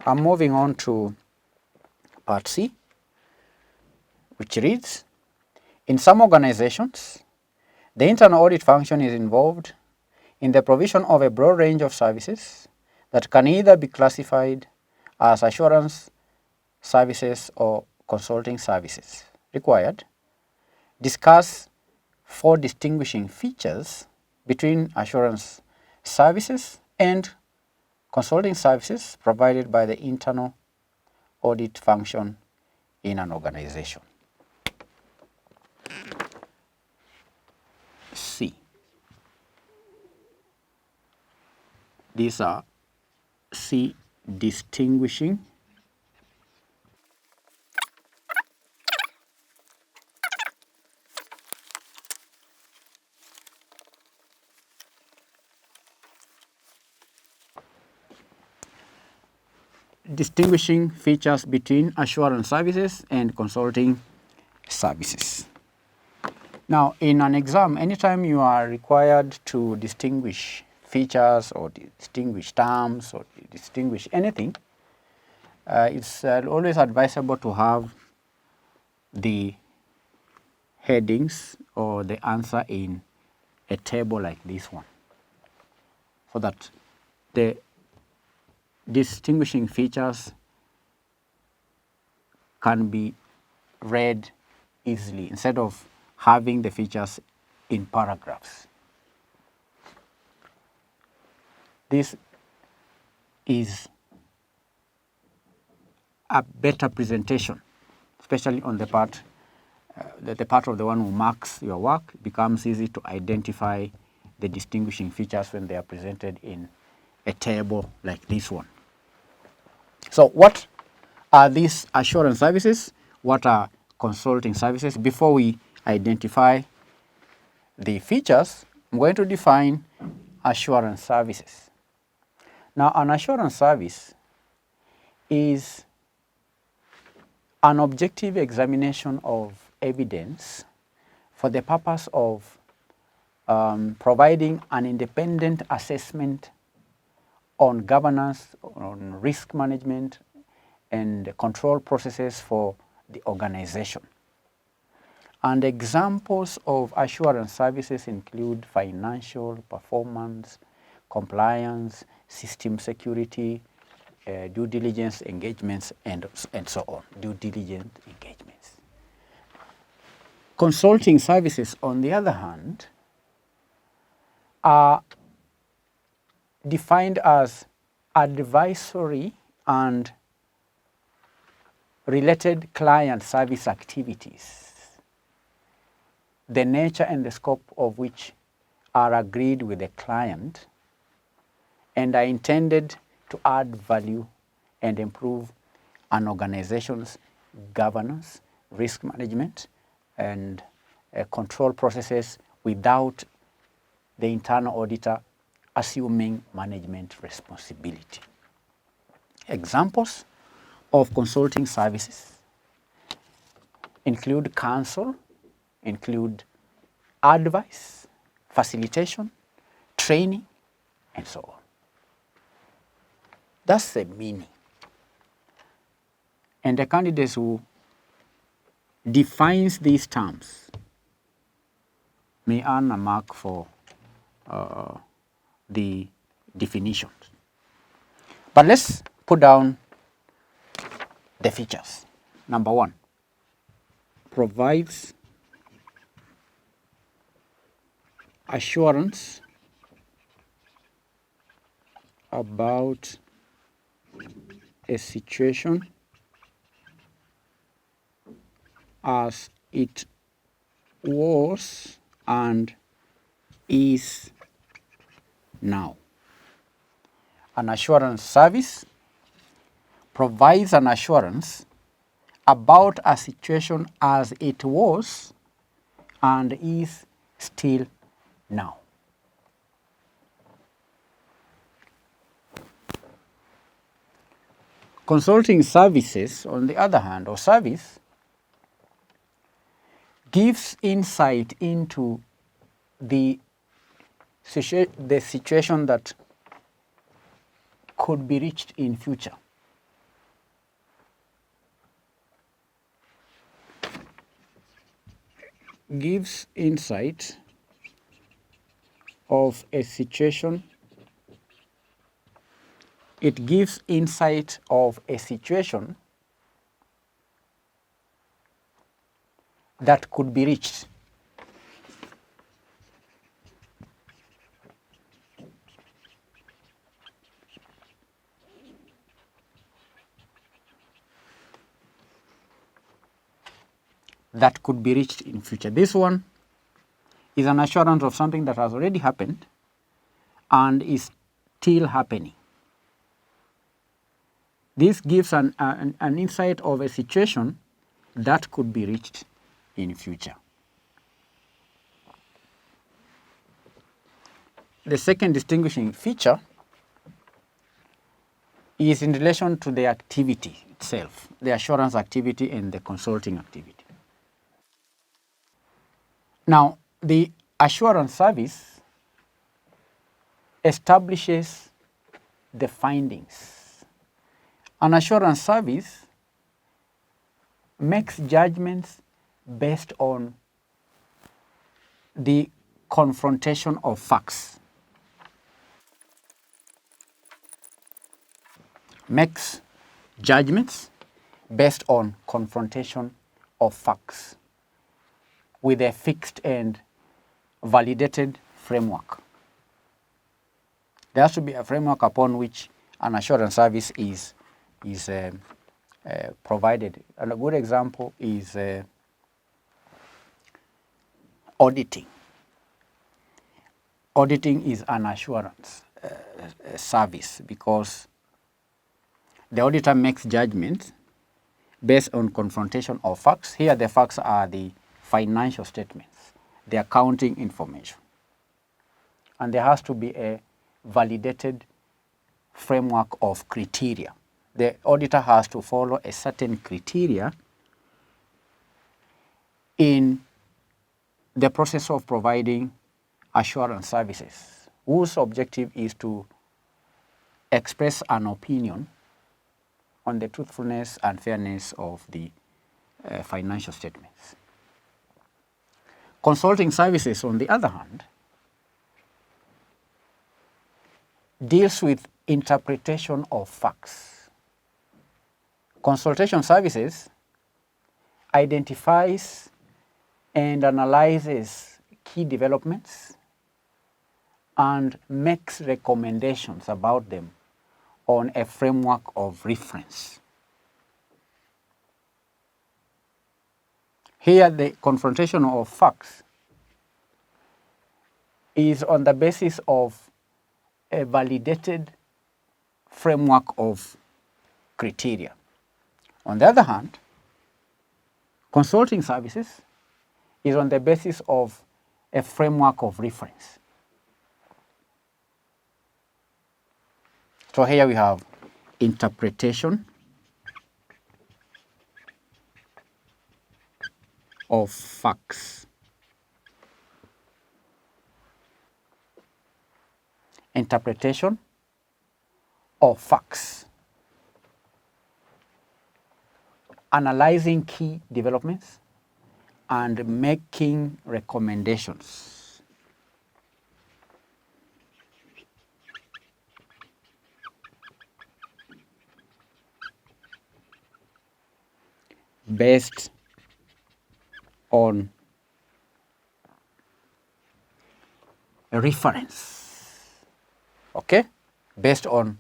I'm moving on to part C, which reads, in some organizations, the internal audit function is involved in the provision of a broad range of services that can either be classified as assurance services or consulting services. Required. Discuss 4 distinguishing features between assurance services and consulting services provided by the internal audit function in an organization. C. These are C, distinguishing features between assurance services and consulting services. Now, in an exam, anytime you are required to distinguish features or distinguish terms or distinguish anything, it's always advisable to have the headings or the answer in a table like this one, so that the distinguishing features can be read easily instead of having the features in paragraphs. This is a better presentation, especially on the part of the one who marks your work. It becomes easy to identify the distinguishing features when they are presented in a table like this one. So what are these assurance services? What are consulting services? Before we identify the features, I'm going to define assurance services. Now, an assurance service is an objective examination of evidence for the purpose of providing an independent assessment on governance, on risk management, and control processes for the organization. And examples of assurance services include financial, performance, compliance, system security, due diligence engagements, and so on. Due diligence engagements. Consulting services, on the other hand, are defined as advisory and related client service activities, the nature and the scope of which are agreed with the client and are intended to add value and improve an organization's governance, risk management, and control processes without the internal auditor assuming management responsibility. Examples of consulting services include counsel, include advice, facilitation, training, and so on. That's the meaning. And the candidate who defines these terms may earn a mark for the definitions. But let's put down the features. Number 1, provides assurance about a situation as it was and is now. An assurance service provides an assurance about a situation as it was and is still now. Consulting services, on the other hand, or service, gives insight into the situation that could be reached in future. gives insight of a situation. It gives insight of a situation that could be reached. That could be reached in future. This one is an assurance of something that has already happened and is still happening. This gives an insight of a situation that could be reached in future. The second distinguishing feature is in relation to the activity itself, the assurance activity and the consulting activity. Now, the assurance service establishes the findings. An assurance service makes judgments based on the confrontation of facts. Makes judgments based on confrontation of facts with a fixed and validated framework. There has to be a framework upon which an assurance service is provided. And a good example is auditing. Auditing is an assurance service because the auditor makes judgments based on confrontation of facts. Here the facts are the financial statements, the accounting information. And there has to be a validated framework of criteria. The auditor has to follow a certain criteria in the process of providing assurance services, whose objective is to express an opinion on the truthfulness and fairness of the financial statements. Consulting services, on the other hand, deals with interpretation of facts. Consultation services identifies and analyzes key developments and makes recommendations about them on a framework of reference. Here, the confrontation of facts is on the basis of a validated framework of criteria. On the other hand, consulting services is on the basis of a framework of reference. So here we have interpretation of facts. Interpretation of facts. Analyzing key developments and making recommendations. Based on a reference, okay? Based on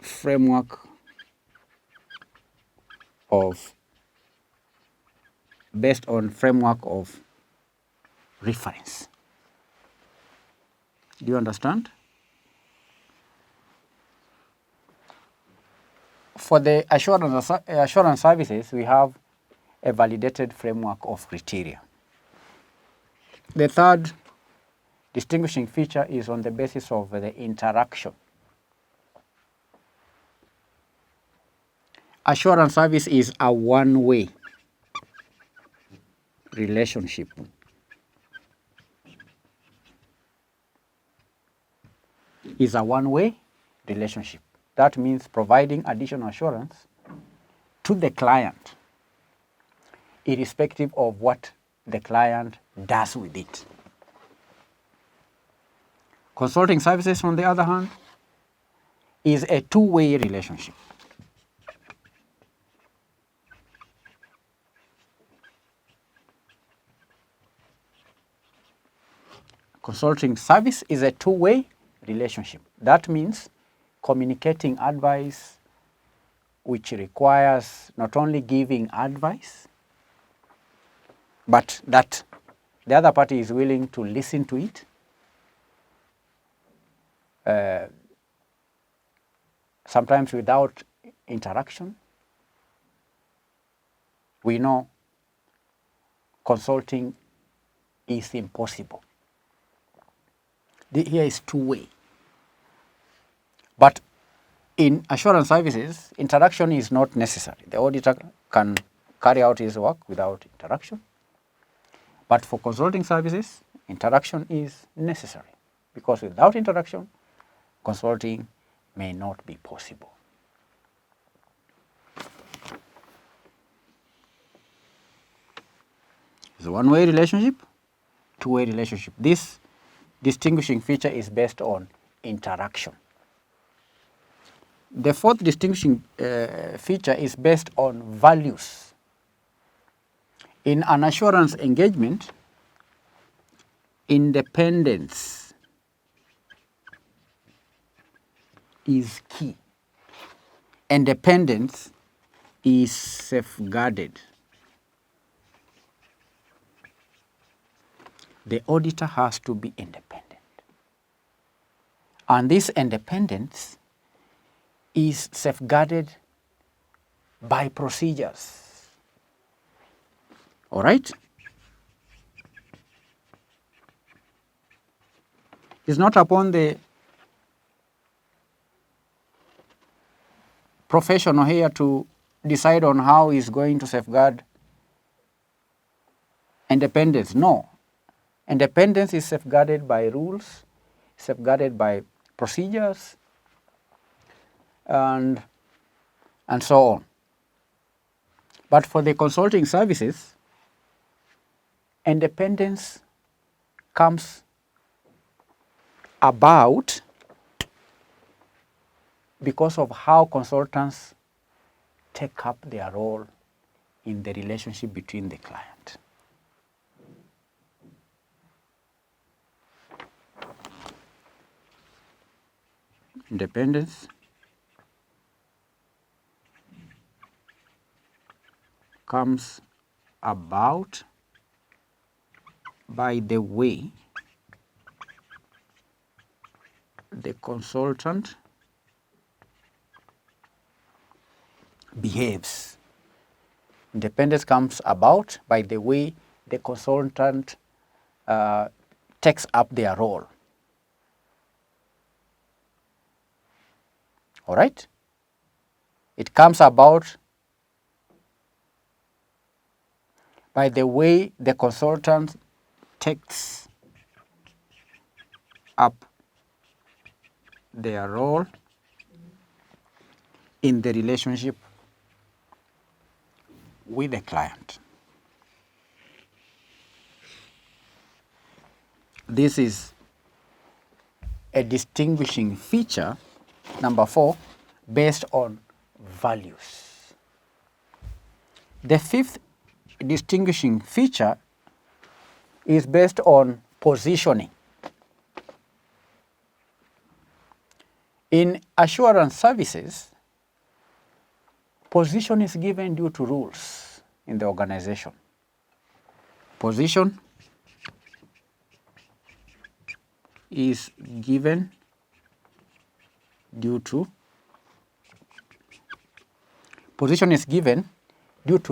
framework of reference. Do you understand? For the assurance services, we have a validated framework of criteria. The third distinguishing feature is on the basis of the interaction. Assurance service is a one-way relationship. Is a one-way relationship. That means providing additional assurance to the client, irrespective of what the client does with it. Consulting services, on the other hand, is a two-way relationship. Consulting service is a two-way relationship. That means communicating advice, which requires not only giving advice, but that the other party is willing to listen to it, sometimes without interaction. We know consulting is impossible. Here is two-way. But in assurance services, interaction is not necessary. The auditor can carry out his work without interaction. But for consulting services, interaction is necessary, because without interaction, consulting may not be possible. It's a one-way relationship, two-way relationship. This distinguishing feature is based on interaction. The fourth distinguishing feature is based on values. In an assurance engagement, independence is key. Independence is safeguarded. The auditor has to be independent. And this independence is safeguarded by procedures. All right? It's not upon the professional here to decide on how he's going to safeguard independence. No. Independence is safeguarded by rules, safeguarded by procedures, and so on. But for the consulting services, independence comes about because of how consultants take up their role in the relationship between the client. Independence comes about by the way the consultant behaves. Independence comes about by the way the consultant takes up their role. All right? It comes about by the way the consultant takes up their role in the relationship with the client. This is a distinguishing feature, number 4, based on values. The fifth distinguishing feature is based on positioning. In assurance services, position is given due to rules in the organization. Position is given due to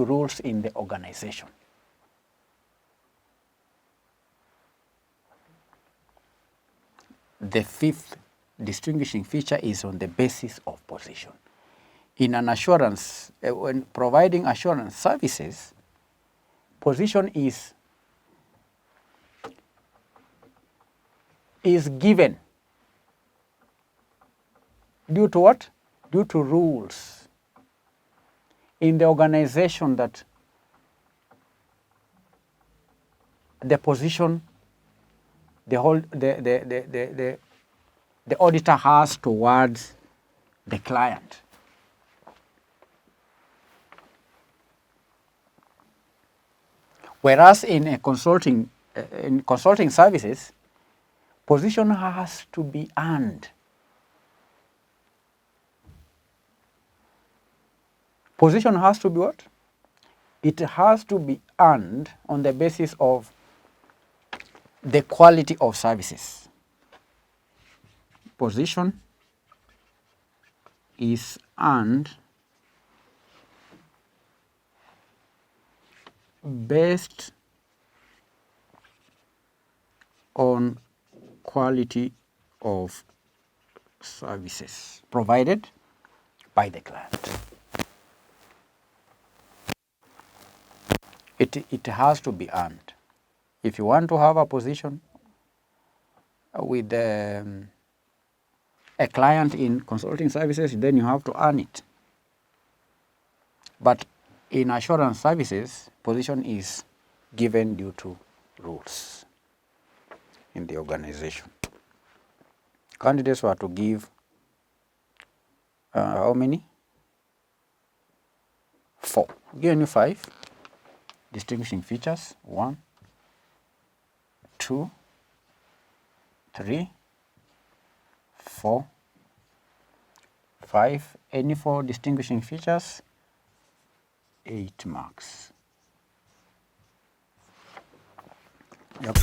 rules in the organization. The fifth distinguishing feature is on the basis of position. In an assurance, when providing assurance services, position is given due to what? Due to rules in the organization that the position the auditor has towards the client. Whereas in consulting services, position has to be earned. Position has to be what? It has to be earned on the basis of the quality of services. Position is earned based on quality of services provided by the client. It has to be earned. If you want to have a position with a client in consulting services, then you have to earn it. But in assurance services, position is given due to rules in the organization. Candidates were to give how many? 4. I've given you 5 distinguishing features. 1, 2, 3, 4, 5. Any 4 distinguishing features, 8 marks. Yep.